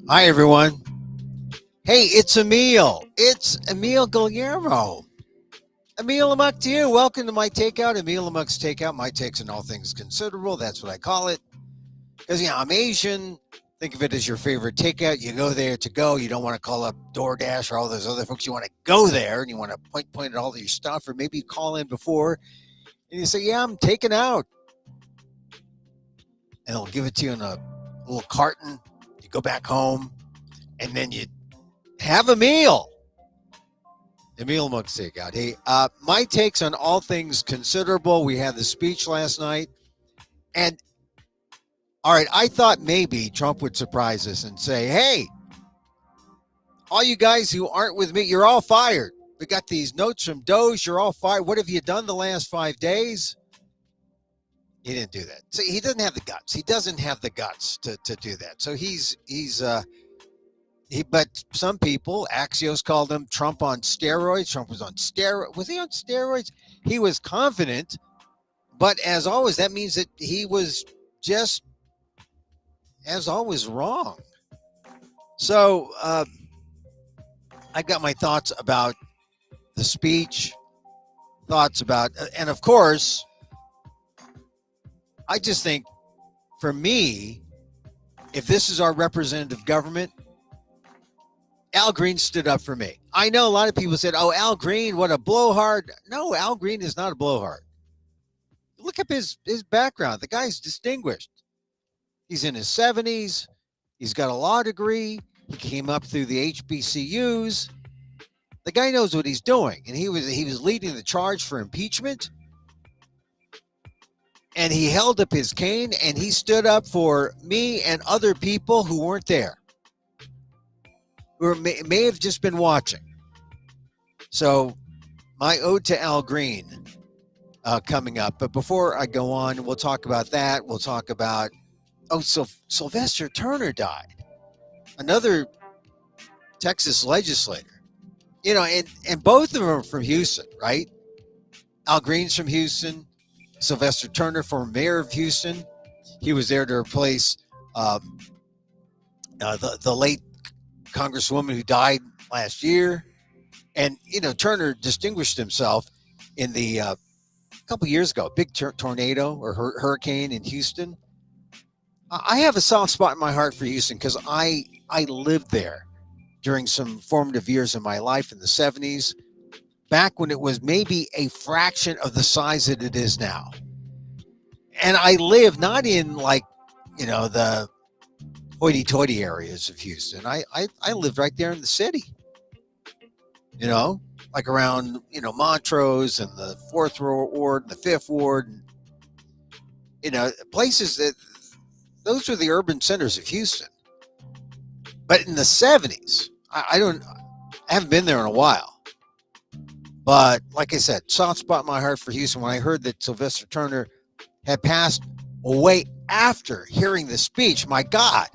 Hi, everyone. Hey, it's Emil. It's Emil Guillermo. Emil Amok to you. Welcome to my takeout. Emil Amok's takeout. My takes on all things considerable. That's what I call it. Because, I'm Asian. Think of it as your favorite takeout. You go there to go. You don't want to call up DoorDash or all those other folks. You want to go there and you want to point at all of your stuff. Or maybe you call in before and you say, yeah, I'm taking out. And they'll give it to you in a little carton. You go back home and then you have a meal. Emil Amok takeout. Hey, my takes on all things considerable. We had the speech last night. And, all right, I thought maybe Trump would surprise us and say, hey, all you guys who aren't with me, you're all fired. We got these notes from Doge. You're all fired. What have you done the last 5 days? He didn't do that. So he doesn't have the guts. He doesn't have the guts to do that. So but some people, Axios called him Trump on steroids. Trump was on steroids. Was he on steroids? He was confident, but as always, that means that he was just, as always, wrong. So I got my thoughts about the speech, and of course, I just think, for me, if this is our representative government, Al Green stood up for me. I know a lot of people said, oh, Al Green, what a blowhard. No, Al Green is not a blowhard. Look up his background. The guy's distinguished. He's in his 70s. He's got a law degree. He came up through the HBCUs. The guy knows what he's doing. And he was leading the charge for impeachment. And he held up his cane and he stood up for me and other people who weren't there, who may have just been watching. So my ode to Al Green coming up. But before I go on, we'll talk about that. We'll talk about, Sylvester Turner died. Another Texas legislator. And both of them are from Houston, right? Al Green's from Houston. Sylvester Turner, former mayor of Houston. He was there to replace the late Congresswoman who died last year. And, Turner distinguished himself in the couple years ago, big tornado or hurricane in Houston. I have a soft spot in my heart for Houston because I lived there during some formative years of my life in the 70s, back when it was maybe a fraction of the size that it is now. And I lived not in the hoity-toity areas of Houston. I lived right there in the city, like around, Montrose and the 4th Ward and the 5th Ward, places that, those were the urban centers of Houston. But in the 70s, I haven't been there in a while. But like I said, soft spot in my heart for Houston. When I heard that Sylvester Turner had passed away after hearing the speech, my God,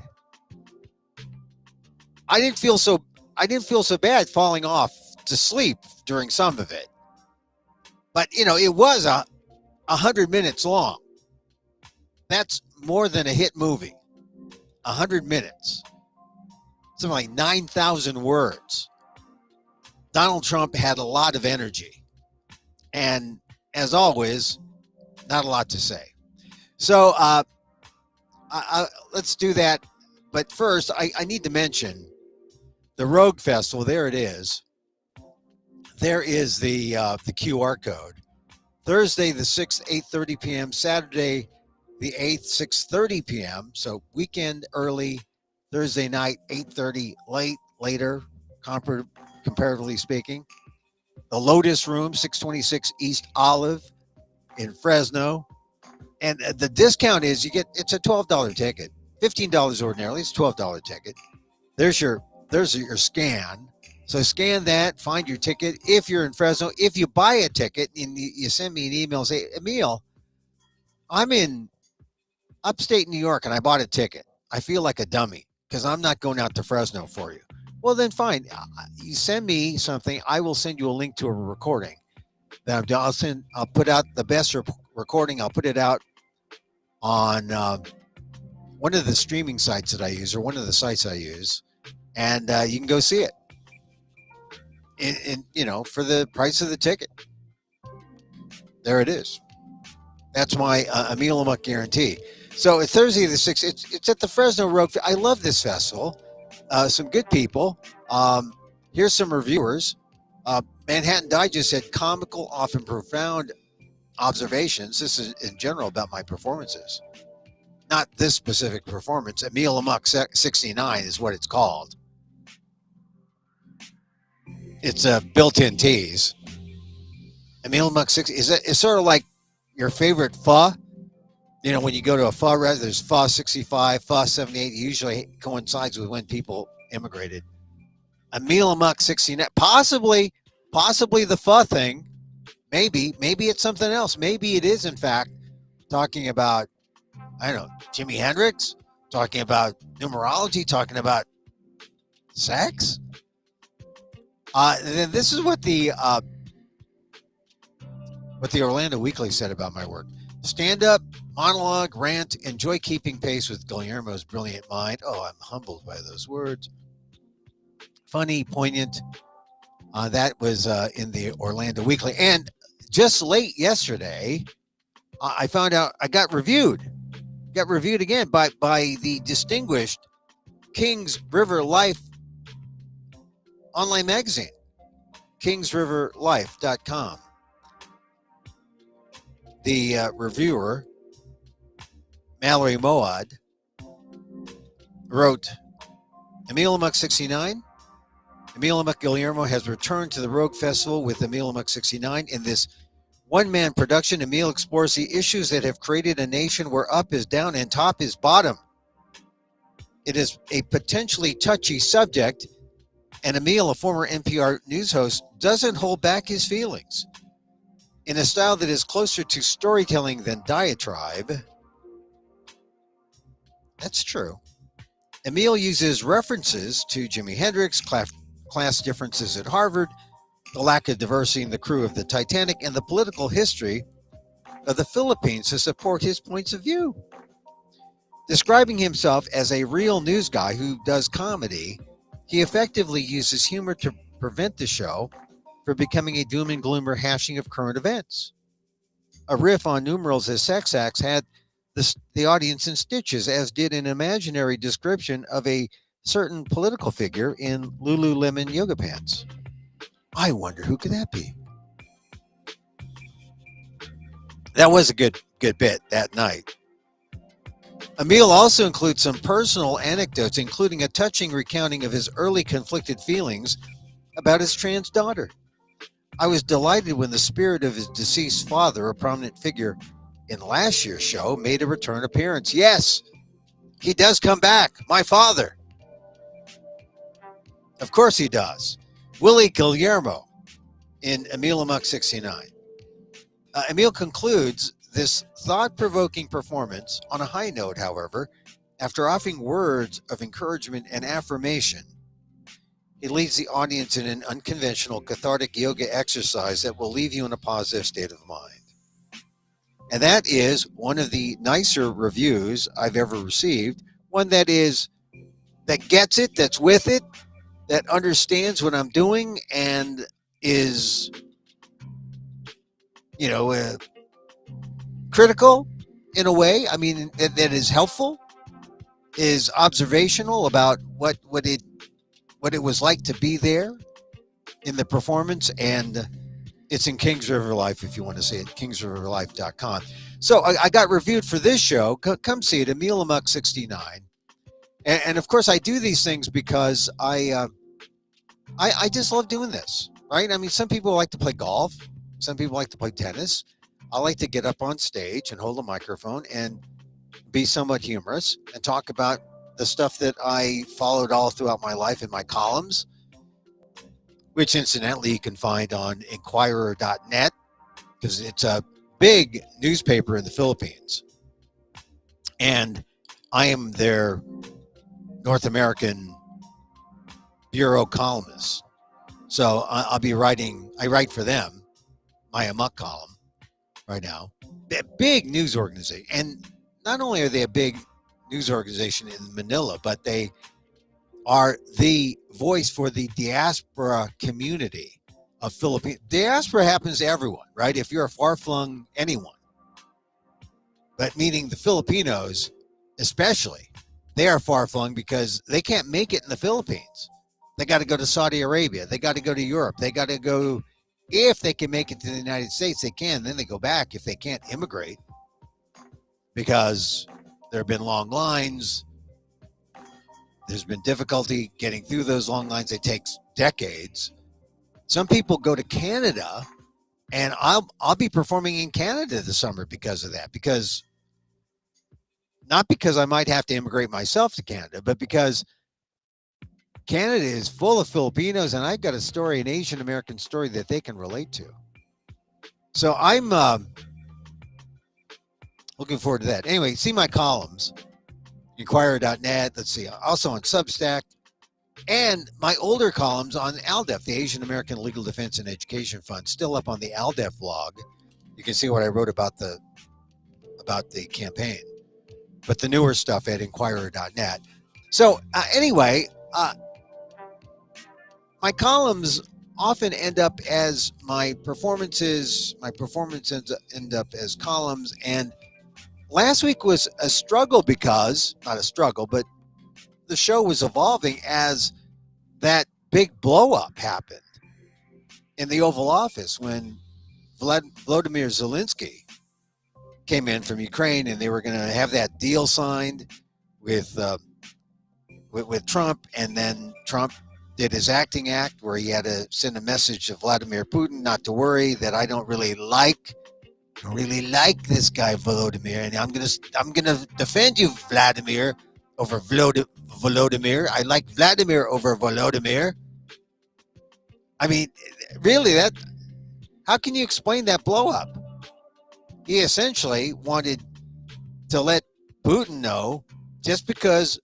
I didn't feel so bad falling off to sleep during some of it. But it was 100 minutes long. That's more than a hit movie. 100 minutes. Something like 9,000 words. Donald Trump had a lot of energy. And as always, not a lot to say. So let's do that. But first, I need to mention the Rogue Festival. There it is. There is the QR code. Thursday the 6th, 8:30 p.m. Saturday the 8th, 6:30 p.m. So weekend early, Thursday night, 8:30 later, comparatively speaking. The Lotus Room, 626 East Olive in Fresno. And the discount is it's a $12 ticket. $15 ordinarily. It's a $12 ticket. There's your scan. So scan that, find your ticket. If you're in Fresno, if you buy a ticket and you send me an email, say, Emil, I'm in upstate New York and I bought a ticket. I feel like a dummy because I'm not going out to Fresno for you. Well, then fine. You send me something. I will send you a link to a recording. Then I'll put out the best recording. I'll put it out on one of the streaming sites that I use, or one of the sites I use, and you can go see it. For the price of the ticket. There it is. That's my Emil Amok guarantee. So it's Thursday the 6th. It's at the Fresno Rogue. I love this festival. Some good people. Here's some reviewers. Manhattan Digest said comical, often profound observations. This is in general about my performances. Not this specific performance. Emil Amok 69 is what it's called. It's a built-in tease. Emil Amok 60 is sort of like your favorite pho. When you go to a pho restaurant, there's pho 65, pho 78. Usually coincides with when people immigrated. Emil Amok 69, possibly the pho thing. Maybe it's something else. Maybe it is, in fact, talking about, I don't know, Jimi Hendrix, talking about numerology, talking about sex. Then this is what the Orlando Weekly said about my work. Stand up, monologue, rant, enjoy keeping pace with Guillermo's brilliant mind. Oh, I'm humbled by those words. Funny, poignant. That was in the Orlando Weekly. And just late yesterday, I found out I got reviewed. Got reviewed again by the distinguished Kings River Life online magazine, kingsriverlife.com. The reviewer, Mallory Moad, wrote, Emil Amok 69. Emil Amok Guillermo has returned to the Rogue Festival with Emil Amok 69. In this one-man production, Emil explores the issues that have created a nation where up is down and top is bottom. It is a potentially touchy subject, and Emil, a former NPR news host, doesn't hold back his feelings. In a style that is closer to storytelling than diatribe. That's true. Emil uses references to Jimi Hendrix, class differences at Harvard, the lack of diversity in the crew of the Titanic, and the political history of the Philippines to support his points of view. Describing himself as a real news guy who does comedy, he effectively uses humor to prevent the show from becoming a doom and gloom rehashing of current events. A riff on numerals as sex acts had the audience in stitches, as did an imaginary description of a certain political figure in Lululemon yoga pants. I wonder who could that be? That was a good bit that night. Emil also includes some personal anecdotes, including a touching recounting of his early conflicted feelings about his trans daughter. I was delighted when the spirit of his deceased father, a prominent figure in last year's show, made a return appearance. Yes, he does come back. My father. Of course he does. Willie Guillermo in Emil Amok 69. Emil concludes this thought-provoking performance on a high note, however, after offering words of encouragement and affirmation. He leads the audience in an unconventional, cathartic yoga exercise that will leave you in a positive state of mind. And that is one of the nicer reviews I've ever received. One that gets it, that's with it, that understands what I'm doing, and is, critical in a way. I mean, that is helpful, is observational about what it was like to be there in the performance, and it's in Kings River Life if you want to see it, kingsriverlife.com. So I got reviewed for this show. Come see it, Emil Amok 69. And of course, I do these things because I just love doing this, right? I mean, some people like to play golf. Some people like to play tennis. I like to get up on stage and hold a microphone and be somewhat humorous and talk about the stuff that I followed all throughout my life in my columns, which incidentally you can find on Inquirer.net, because it's a big newspaper in the Philippines. And I am their North American bureau columnist. So I'll be writing, I write for them, my Amok column right now. Big news organization. And not only are they a big news organization in Manila, but they are the voice for the diaspora community of Philippine. Diaspora happens to everyone, right? If you're a far-flung anyone, but meaning the Filipinos especially, they are far-flung because they can't make it in the Philippines. They got to go to Saudi Arabia. They got to go to Europe. They got to go, if they can make it to the United States, they can. Then they go back if they can't immigrate because there have been long lines. There's been difficulty getting through those long lines. It takes decades. Some people go to Canada, and I'll be performing in Canada this summer because of that. Because not because I might have to immigrate myself to Canada, but because Canada is full of Filipinos, and I've got a story, an Asian American story that they can relate to. So I'm looking forward to that. Anyway, see my columns, Inquirer.net. Let's see, also on Substack, and my older columns on ALDEF, the Asian American Legal Defense and Education Fund, still up on the ALDEF blog. You can see what I wrote about the campaign, but the newer stuff at Inquirer.net. So anyway, my columns often end up as my performances. My performances end up as columns. And last week was a struggle because, not a struggle, but the show was evolving as that big blow up happened in the Oval Office when Volodymyr Zelensky came in from Ukraine, and they were going to have that deal signed with Trump, and then Trump did his acting act where he had to send a message to Vladimir Putin not to worry, that I don't really like this guy Volodymyr, and I'm gonna defend you, Vladimir, over Volodymyr. I like Vladimir over Volodymyr. I mean, really, how can you explain that blow up? He essentially wanted to let Putin know, just because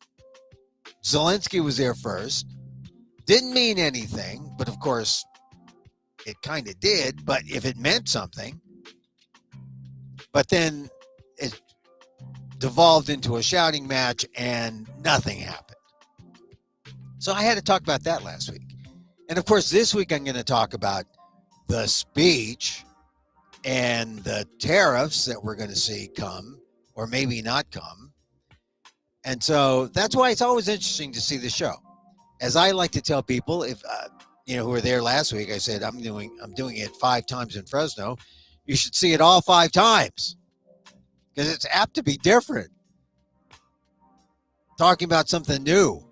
Zelensky was there first didn't mean anything, but of course it kind of did, but if it meant something, but then it devolved into a shouting match and nothing happened. So I had to talk about that last week. And of course, this week I'm going to talk about the speech and the tariffs that we're going to see come, or maybe not come. And so that's why it's always interesting to see the show. As I like to tell people, if who were there last week, I said I'm doing it 5 times in Fresno. You should see it all 5 times because it's apt to be different. Talking about something new,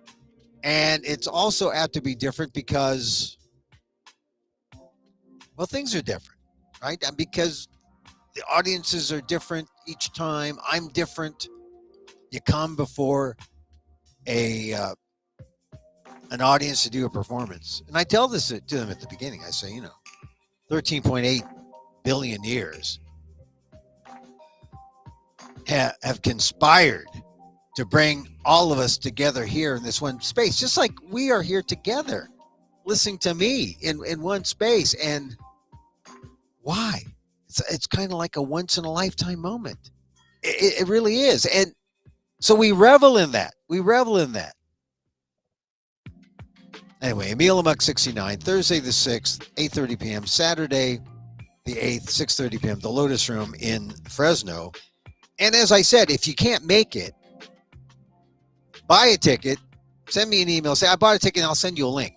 and it's also apt to be different because, well, things are different, right? And because the audiences are different each time. I'm different. You come before an audience to do a performance. And I tell this to them at the beginning. I say, 13.8 billion years have conspired to bring all of us together here in this one space, just like we are here together, listening to me in one space. And why? It's kind of like a once in a lifetime moment. It really is. And so we revel in that. Anyway, Emil Amok 69, Thursday the 6th, 8:30 p.m., Saturday the 8th, 6:30 p.m., the Lotus Room in Fresno. And as I said, if you can't make it, buy a ticket, send me an email, say, I bought a ticket, and I'll send you a link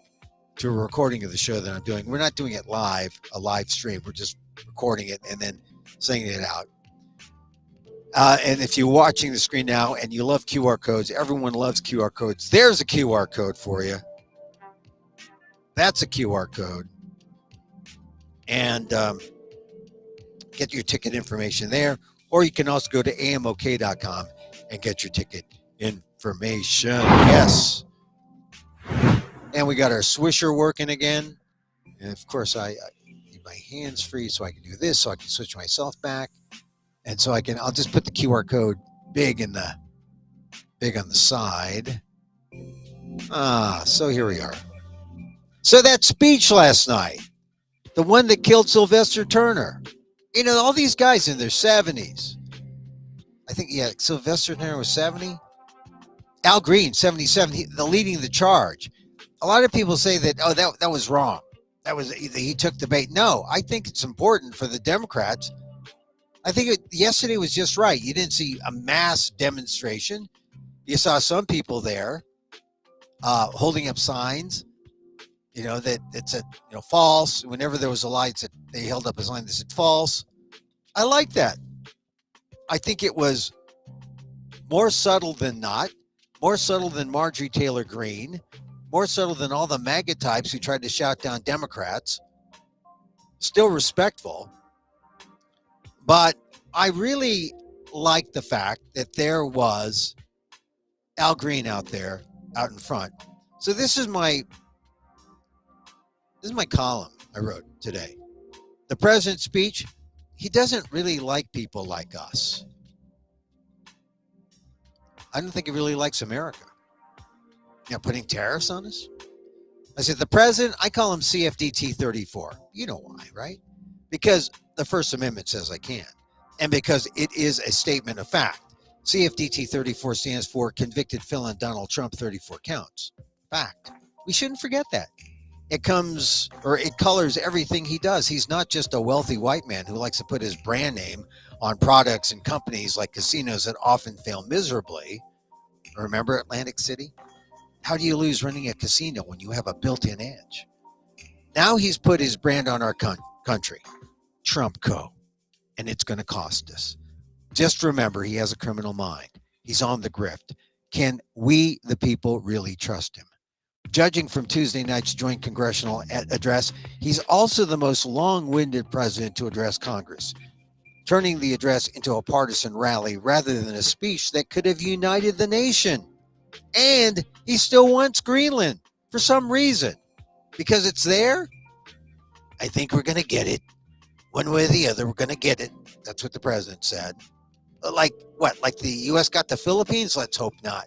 to a recording of the show that I'm doing. We're not doing it live, a live stream. We're just recording it and then sending it out. And if you're watching the screen now and you love QR codes, everyone loves QR codes. There's a QR code for you. That's a QR code. And get your ticket information there. Or you can also go to amok.com and get your ticket information. Yes. And we got our swisher working again. And of course, I need my hands free so I can do this, so I can switch myself back. And so I'll just put the QR code big on the side. So here we are. So that speech last night, the one that killed Sylvester Turner, all these guys in their 70s. I think, Sylvester Turner was 70. Al Green, 77, leading the charge. A lot of people say that, oh, that was wrong. He took the bait. No, I think it's important for the Democrats. I think yesterday was just right. You didn't see a mass demonstration. You saw some people there holding up signs, that it said, false. Whenever there was a lie, they held up a sign that said false. I like that. I think it was more subtle than not, more subtle than Marjorie Taylor Greene, more subtle than all the MAGA types who tried to shout down Democrats. Still respectful. But I really like the fact that there was Al Green out there, out in front. So this is my column I wrote today. The president's speech, he doesn't really like people like us. I don't think he really likes America. Putting tariffs on us. I said, the president, I call him CFDT 34. You know why, right? Because the First Amendment says I can. And because it is a statement of fact. CFDT 34 stands for convicted felon Donald Trump, 34 counts. Fact. We shouldn't forget that. It colors everything he does. He's not just a wealthy white man who likes to put his brand name on products and companies like casinos that often fail miserably. Remember Atlantic City? How do you lose running a casino when you have a built-in edge? Now he's put his brand on our country, Trump Co., and it's going to cost us. Just remember, he has a criminal mind. He's on the grift. Can we, the people, really trust him? Judging from Tuesday night's joint congressional address, he's also the most long-winded president to address Congress, turning the address into a partisan rally rather than a speech that could have united the nation. And he still wants Greenland for some reason. Because it's there? I think we're going to get it. One way or the other, we're going to get it. That's what the president said. Like what? Like the U.S. got the Philippines? Let's hope not.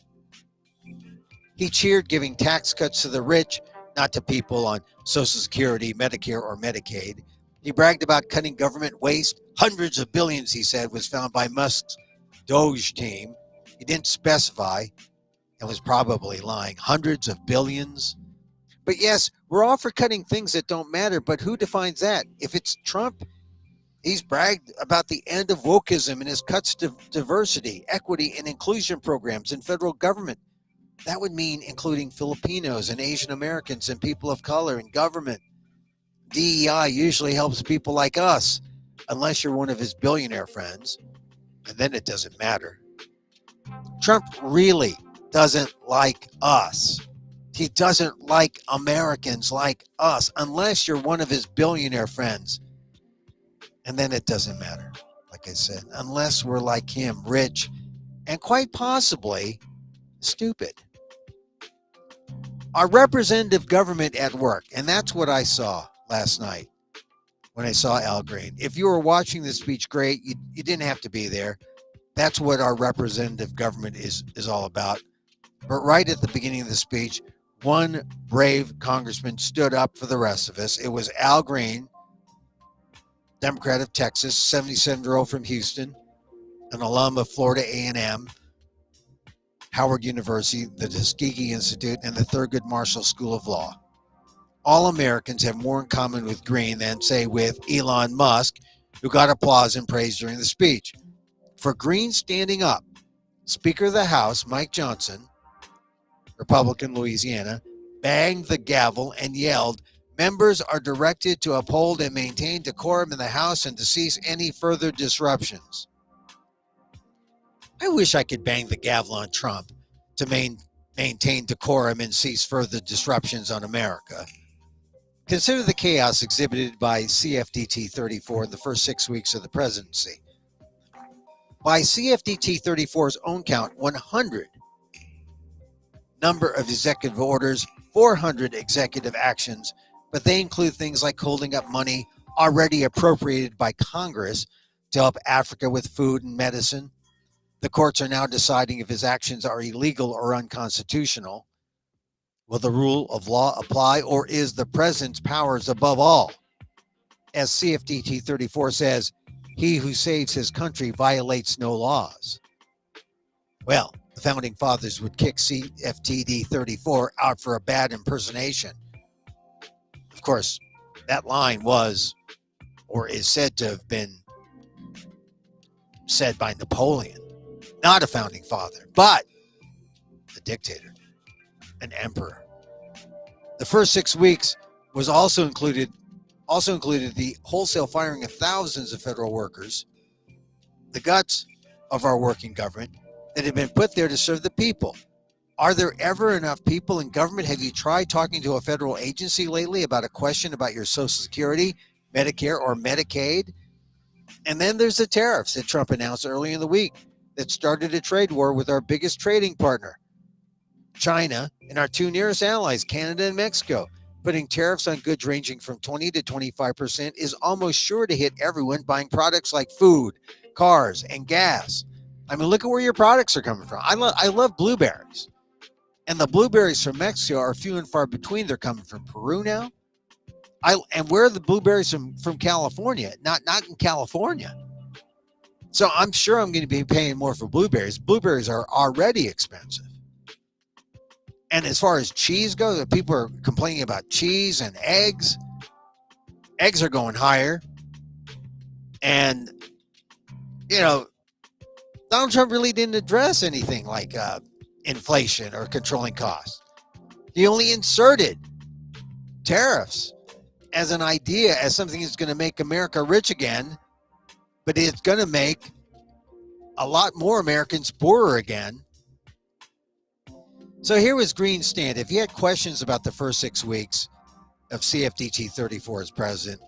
He cheered giving tax cuts to the rich, not to people on Social Security, Medicare, or Medicaid. He bragged about cutting government waste. Hundreds of billions, he said, was found by Musk's Doge team. He didn't specify and was probably lying. Hundreds of billions. But yes, we're all for cutting things that don't matter, but who defines that? If it's Trump, he's bragged about the end of wokeism and his cuts to diversity, equity, and inclusion programs in federal government. That would mean including Filipinos and Asian Americans and people of color in government. DEI usually helps people like us, unless you're one of his billionaire friends, and then it doesn't matter. Trump really doesn't like us. He doesn't like Americans like us, unless you're one of his billionaire friends. And then it doesn't matter, like I said, unless we're like him, rich, and quite possibly stupid. Our representative government at work, and that's what I saw last night when I saw Al Green. If you were watching this speech, great. You didn't have to be there. That's what our representative government is all about. But right at the beginning of the speech, one brave congressman stood up for the rest of us. It was Al Green, Democrat of Texas, 77-year-old from Houston, an alum of Florida A&M, Howard University, the Tuskegee Institute, and the Thurgood Marshall School of Law. All Americans have more in common with Green than, say, with Elon Musk, who got applause and praise during the speech. For Green standing up, Speaker of the House, Mike Johnson, Republican, Louisiana, banged the gavel and yelled, "Members are directed to uphold and maintain decorum in the House and to cease any further disruptions." I wish I could bang the gavel on Trump to maintain decorum and cease further disruptions on America. Consider the chaos exhibited by CFDT 34 in the first 6 weeks of the presidency. By CFDT 34's own count, 100 number of executive orders, 400 executive actions, but they include things like holding up money already appropriated by Congress to help Africa with food and medicine. The courts are now deciding if his actions are illegal or unconstitutional. Will the rule of law apply, or is the president's powers above all? As CFDT 34 says, he who saves his country violates no laws. Well, the founding fathers would kick CFTD 34 out for a bad impersonation. Of course, that line was, or is said to have been, said by Napoleon, not a founding father, but a dictator, an emperor. The first 6 weeks was also included the wholesale firing of thousands of federal workers, the guts of our working government that had been put there to serve the people. Are there ever enough people in government? Have you tried talking to a federal agency lately about a question about your Social Security, Medicare, or Medicaid? And then there's the tariffs that Trump announced early in the week that started a trade war with our biggest trading partner, China, and our two nearest allies, Canada and Mexico. Putting tariffs on goods ranging from 20 to 25% is almost sure to hit everyone buying products like food, cars, and gas. I mean, look at where your products are coming from. I love blueberries. And the blueberries from Mexico are few and far between. They're coming from Peru now. And where are the blueberries from California? Not in California. So I'm sure I'm going to be paying more for blueberries. Blueberries are already expensive. And as far as cheese goes, people are complaining about cheese and eggs. Eggs are going higher. And, Donald Trump really didn't address anything like inflation or controlling costs. He only inserted tariffs as an idea, as something that's going to make America rich again, but it's going to make a lot more Americans poorer again. So here was Green's stand. If you had questions about the first 6 weeks of CFDT 34 as president,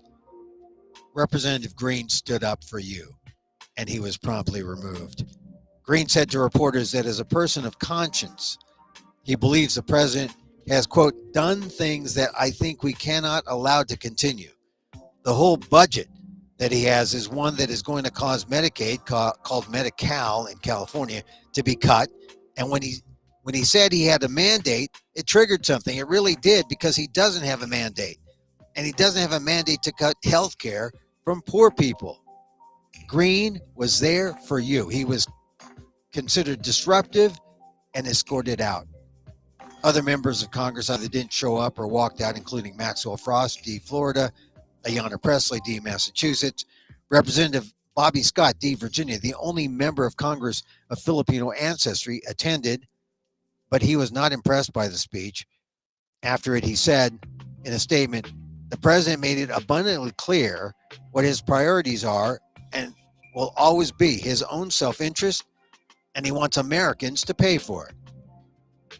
Representative Green stood up for you, and he was promptly removed. Green said to reporters that as a person of conscience, he believes the president has, quote, done things that I think we cannot allow to continue. The whole budget that he has is one that is going to cause Medicaid, called Medi-Cal in California, to be cut. And when he said he had a mandate, it triggered something. It really did, because he doesn't have a mandate. And he doesn't have a mandate to cut health care from poor people. Green was there for you. He was considered disruptive and escorted out. Other members of Congress either didn't show up or walked out, including Maxwell Frost, D. Florida, Ayanna Pressley, D. Massachusetts, Representative Bobby Scott, D. Virginia, the only member of Congress of Filipino ancestry, attended, but he was not impressed by the speech. After it, he said in a statement, the president made it abundantly clear what his priorities are and will always be his own self-interest, and he wants Americans to pay for it.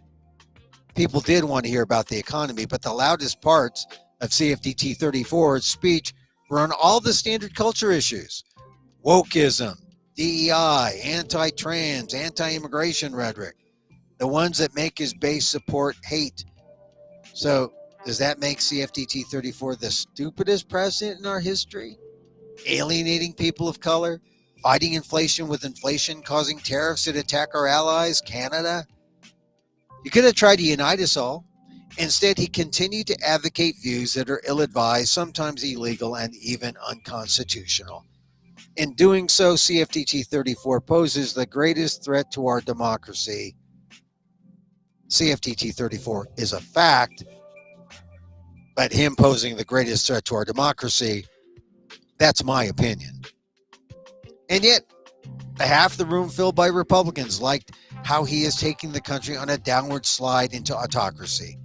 People did want to hear about the economy, but the loudest parts of CFDT 34's speech were on all the standard culture issues: wokeism, DEI, anti-trans, anti-immigration rhetoric, the ones that make his base support hate. So does that make CFDT 34 the stupidest president in our history? Alienating people of color, fighting inflation with inflation, causing tariffs that attack our allies, Canada? He could have tried to unite us all. Instead, he continued to advocate views that are ill-advised, sometimes illegal, and even unconstitutional. In doing so, CFDT 34 poses the greatest threat to our democracy. CFDT 34 is a fact, but him posing the greatest threat to our democracy, that's my opinion. And yet, half the room filled by Republicans liked how he is taking the country on a downward slide into autocracy.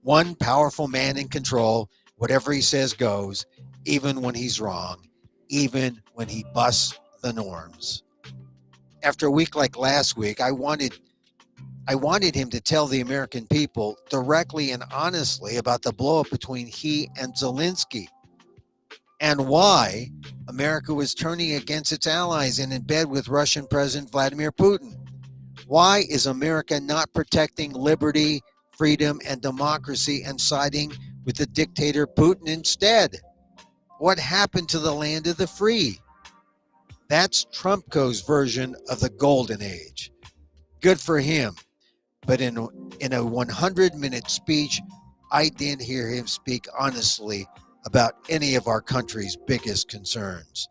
One powerful man in control, whatever he says goes, even when he's wrong, even when he busts the norms. After a week like last week, I wanted him to tell the American people directly and honestly about the blow-up between he and Zelensky, and why America was turning against its allies and in bed with Russian President Vladimir Putin. Why is America not protecting liberty, freedom, and democracy and siding with the dictator Putin instead? What happened to the land of the free? That's Trumpco's version of the golden age. Good for him. But in a 100-minute speech, I didn't hear him speak honestly about any of our country's biggest concerns.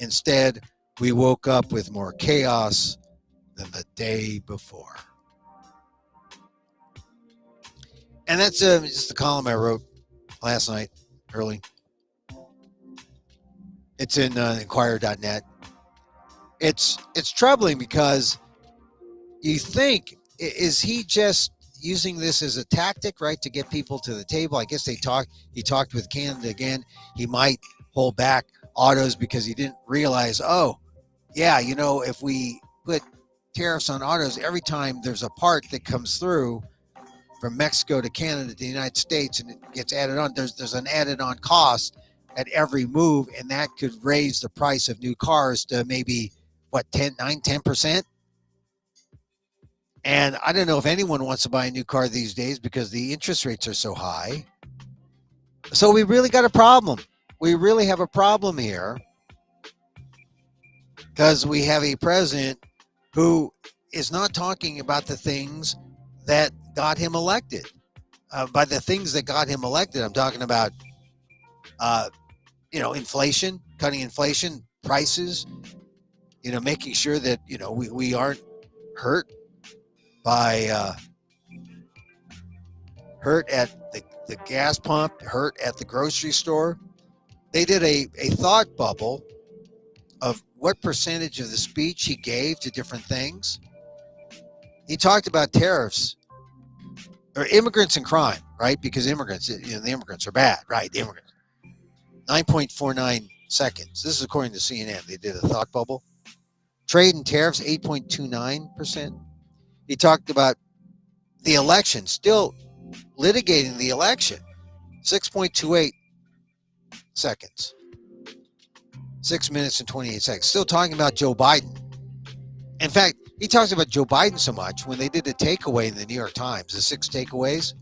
Instead, we woke up with more chaos than the day before. And that's just the column I wrote last night early. It's in Inquirer.net. It's troubling because you think, is he just using this as a tactic, right, to get people to the table? I guess he talked with Canada again. He might hold back autos because he didn't realize, oh, yeah, if we put tariffs on autos, every time there's a part that comes through from Mexico to Canada to the United States and it gets added on, there's an added on cost at every move, and that could raise the price of new cars to maybe, 10%? And I don't know if anyone wants to buy a new car these days because the interest rates are so high. So we really got a problem. We really have a problem here because we have a president who is not talking about the things that got him elected. By the things that got him elected, I'm talking about, inflation, cutting inflation, prices, making sure that, we aren't hurt by hurt at the gas pump, hurt at the grocery store. They did a thought bubble of what percentage of the speech he gave to different things. He talked about tariffs or immigrants and crime, right? Because immigrants, the immigrants are bad, right? The immigrants. 9.49 seconds. This is according to CNN. They did a thought bubble. Trade and tariffs, 8.29%. He talked about the election, still litigating the election, 6.28 seconds. 6 minutes and 28 seconds. Still talking about Joe Biden. In fact, he talks about Joe Biden so much when they did a takeaway in the New York Times, the 6 takeaways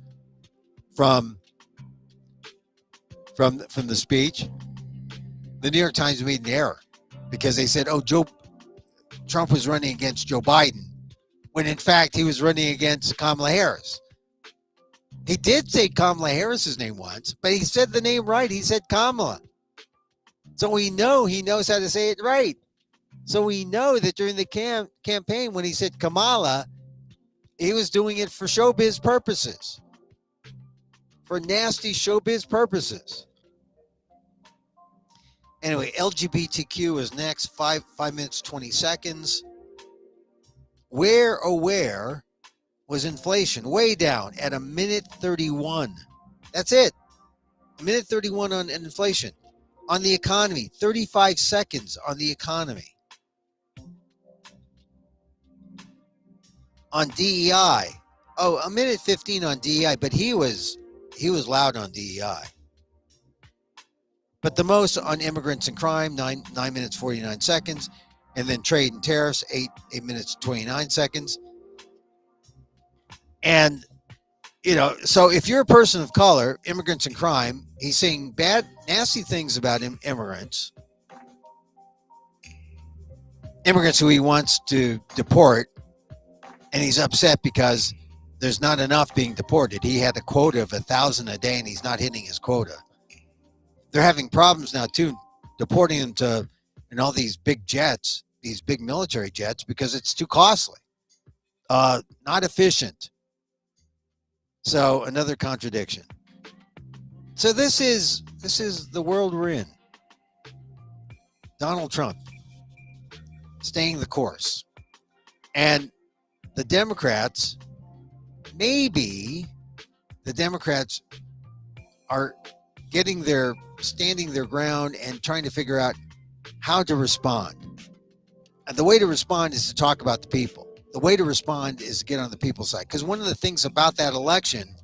from the speech. The New York Times made an error because they said, Trump was running against Joe Biden, when in fact he was running against Kamala Harris. He did say Kamala Harris's name once, but he said the name right. He said Kamala. So we know he knows how to say it right. So we know that during the campaign, when he said Kamala, he was doing it for showbiz purposes, for nasty showbiz purposes. Anyway, LGBTQ is next, 5 minutes, 20 seconds. Where was inflation? Way down at 1:31. That's it. 1:31 on inflation. On the economy, 35 seconds on the economy. On DEI, 1:15 on DEI, but he was loud on DEI. But the most on immigrants and crime, 9 minutes 49 seconds, and then trade and tariffs, 8 minutes 29 seconds. And so if you're a person of color, immigrants and crime, he's saying bad, nasty things about immigrants who he wants to deport, and he's upset because there's not enough being deported. He had a quota of 1,000 a day, and he's not hitting his quota. They're having problems now too, deporting them to all these big jets, these big military jets, because it's too costly, not efficient. So another contradiction. So this is the world we're in. Donald Trump staying the course, and the Democrats, maybe the Democrats are standing their ground and trying to figure out how to respond. And the way to respond is to talk about the people. The way to respond is to get on the people's side. Because one of the things about that election,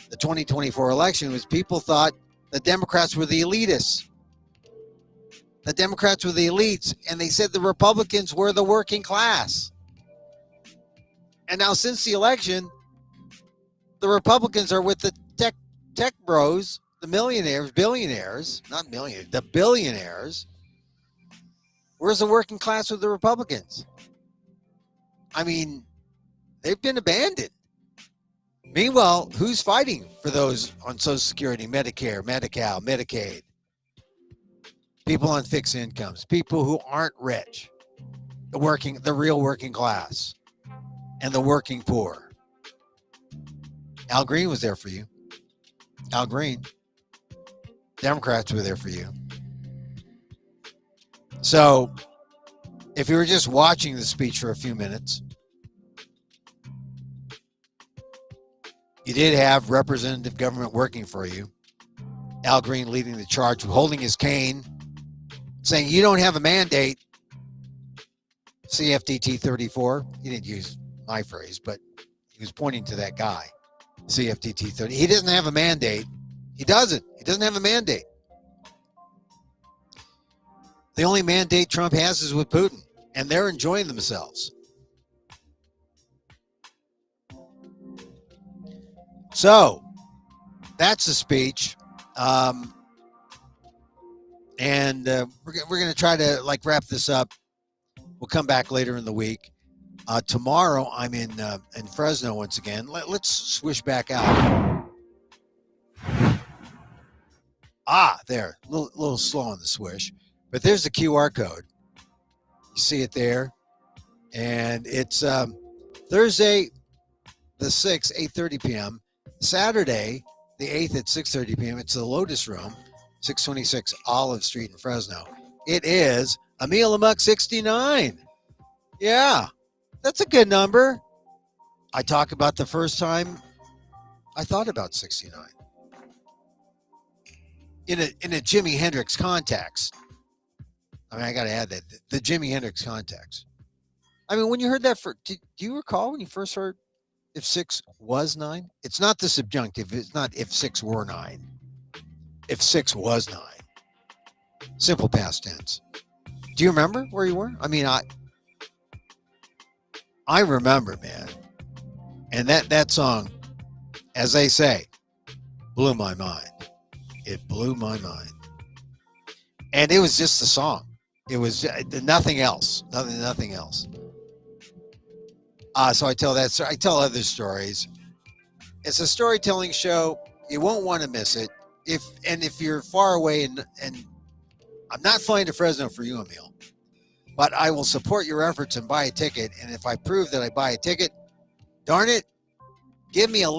the 2024 election, was people thought the Democrats were the elitists. The Democrats were the elites, and they said the Republicans were the working class. And now since the election, the Republicans are with the tech bros, the billionaires, the billionaires. Where's the working class with the Republicans? I mean, they've been abandoned. Meanwhile, who's fighting for those on Social Security, Medicare, Medi-Cal, Medicaid? People on fixed incomes, people who aren't rich. the real working class and the working poor. Al Green was there for you. Al Green. Democrats were there for you. So if you were just watching the speech for a few minutes, you did have representative government working for you. Al Green leading the charge, holding his cane, saying, you don't have a mandate. CFDT 34. He didn't use my phrase, but he was pointing to that guy. CFDT 30. He doesn't have a mandate. He doesn't have a mandate. The only mandate Trump has is with Putin, and they're enjoying themselves. So that's the speech. And we're going to try to wrap this up. We'll come back later in the week. Tomorrow I'm in Fresno once again. Let's swish back out. There. A little slow on the swish. But there's the QR code. You see it there. And it's Thursday the 6th, 8:30 p.m. Saturday the 8th at 6:30 p.m. It's the Lotus Room, 626 Olive Street in Fresno. It is Emil Amok 69. Yeah, that's a good number. I talk about the first time I thought about 69. In a Jimi Hendrix context. I mean, I got to add that. The Jimi Hendrix context. I mean, when you heard that, do you recall when you first heard if 6 was 9? It's not the subjunctive. It's not if 6 were 9. If 6 was 9. Simple past tense. Do you remember where you were? I mean, I remember, man. And that song, as they say, blew my mind. It blew my mind. And it was just a song. It was nothing else. Nothing else. So I tell that. I tell other stories. It's a storytelling show. You won't want to miss it. If you're far away and I'm not flying to Fresno for you, Emil, but I will support your efforts and buy a ticket. And if I prove that I buy a ticket, darn it, give me a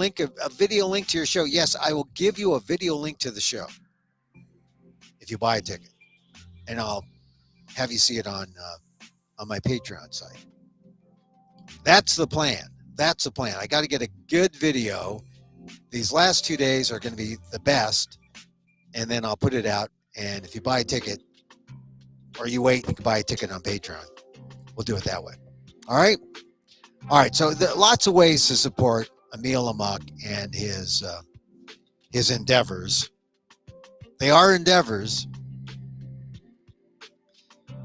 video link to your show. Yes, I will give you a video link to the show if you buy a ticket, and I'll have you see it on my Patreon site. That's the plan. I got to get a good video. These last 2 days are going to be the best, and then I'll put it out. And if you buy a ticket, or you wait, you can buy a ticket on Patreon. We'll do it that way. All right. So there are lots of ways to support Emil Amok and his endeavors. They are endeavors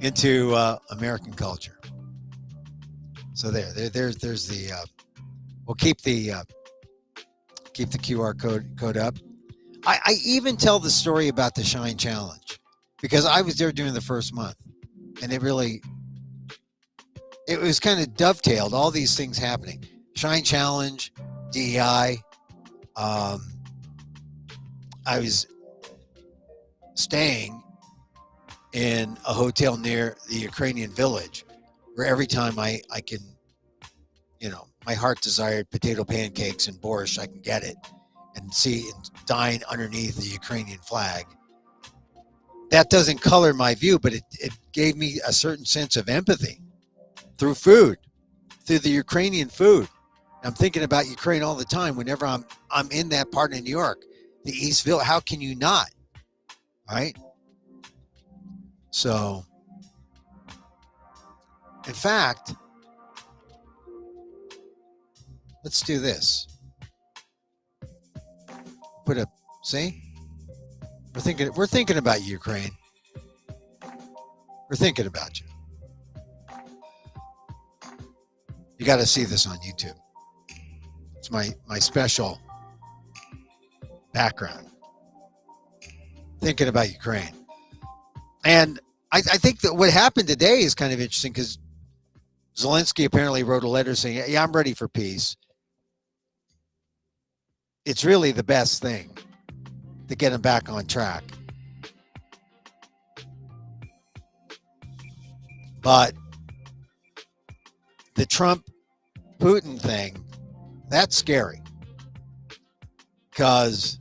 into American culture. So there's the we'll keep the QR code up. I even tell the story about the Shine Challenge because I was there during the first month, and it was kind of dovetailed, all these things happening. Shine Challenge, DEI. I was staying in a hotel near the Ukrainian village where every time I can, my heart desired potato pancakes and borscht, I can get it and dine underneath the Ukrainian flag. That doesn't color my view, but it gave me a certain sense of empathy through food, through the Ukrainian food. I'm thinking about Ukraine all the time whenever I'm in that part of New York, the East Village. How can you not? Right? So, in fact, let's do this. See? We're thinking about you, Ukraine. We're thinking about you. You got to see this on YouTube. It's my special background. Thinking about Ukraine. And I think that what happened today is kind of interesting because Zelensky apparently wrote a letter saying, yeah, I'm ready for peace. It's really the best thing to get him back on track. But the Trump-Putin thing, that's scary. Because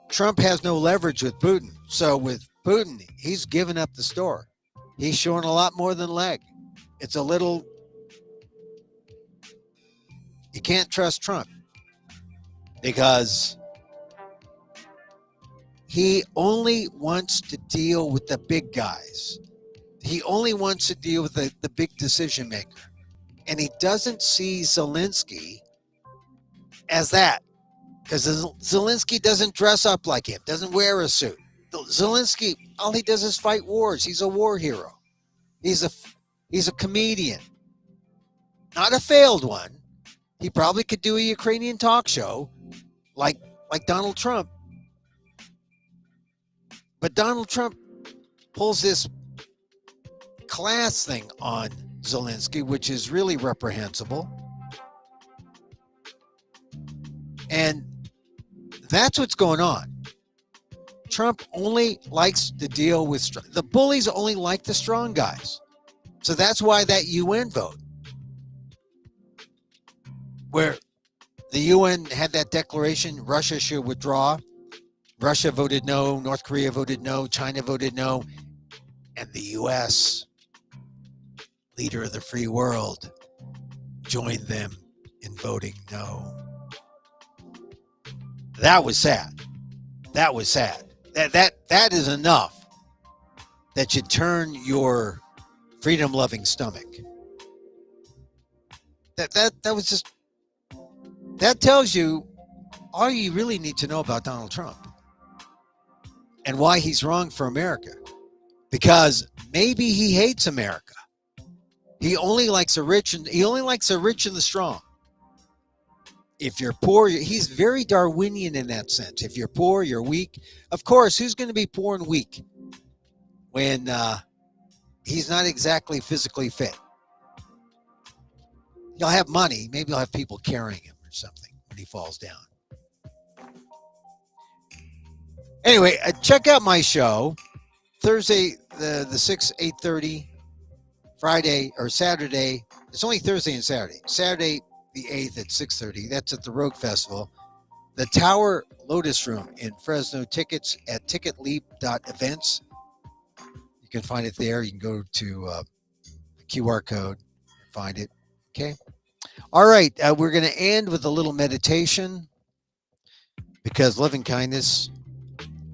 Trump has no leverage with Putin. So with Putin, he's given up the store. He's showing a lot more than leg. It's a little, you can't trust Trump because he only wants to deal with the big guys. He only wants to deal with the big decision maker. And he doesn't see Zelensky as that. Because Zelensky doesn't dress up like him, doesn't wear a suit. Zelensky, all he does is fight wars. He's a war hero. He's a comedian. Not a failed one. He probably could do a Ukrainian talk show like Donald Trump. But Donald Trump pulls this class thing on Zelensky, which is really reprehensible. And that's what's going on. Trump only likes to deal with the bullies, only like the strong guys. So that's why that UN vote, where the UN had that declaration, Russia should withdraw. Russia voted no, North Korea voted no, China voted no, and the US, leader of the free world, joined them in voting no. That was sad. That was sad. That is enough that you turn your freedom-loving stomach. That was just, that tells you all you really need to know about Donald Trump and why he's wrong for America. Because maybe he hates America. He only likes the rich, and he only likes the rich and the strong. If you're poor, he's very Darwinian in that sense. If you're poor, you're weak. Of course, who's going to be poor and weak when he's not exactly physically fit? He'll have money. Maybe he'll have people carrying him or something when he falls down. Anyway, check out my show Thursday the 6th, 8:30, Friday or Saturday. It's only Thursday and Saturday. Saturday the 8th at 6:30. That's at the Rogue Festival. The Tower Lotus Room in Fresno. Tickets at ticketleap.events. You can find it there. You can go to the QR code and find it. Okay. All right. We're going to end with a little meditation because loving kindness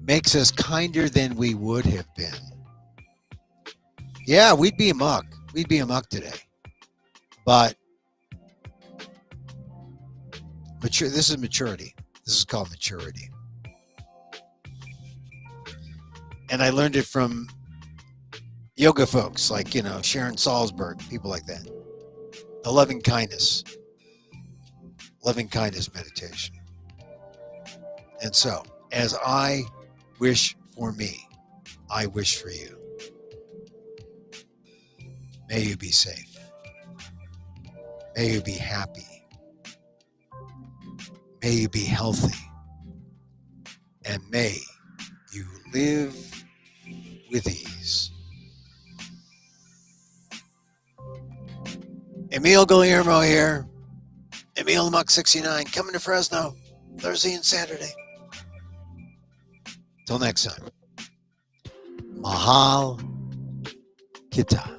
makes us kinder than we would have been. Yeah, we'd be amok. We'd be amok today. But mature. This is maturity. This is called maturity. And I learned it from yoga folks like, Sharon Salzberg, people like that. The loving kindness meditation. And so, as I wish for me, I wish for you. May you be safe. May you be happy. May you be healthy. And may you live with ease. Emil Guillermo here. Emil Amok 69 coming to Fresno Thursday and Saturday. Till next time. Mahal Kita.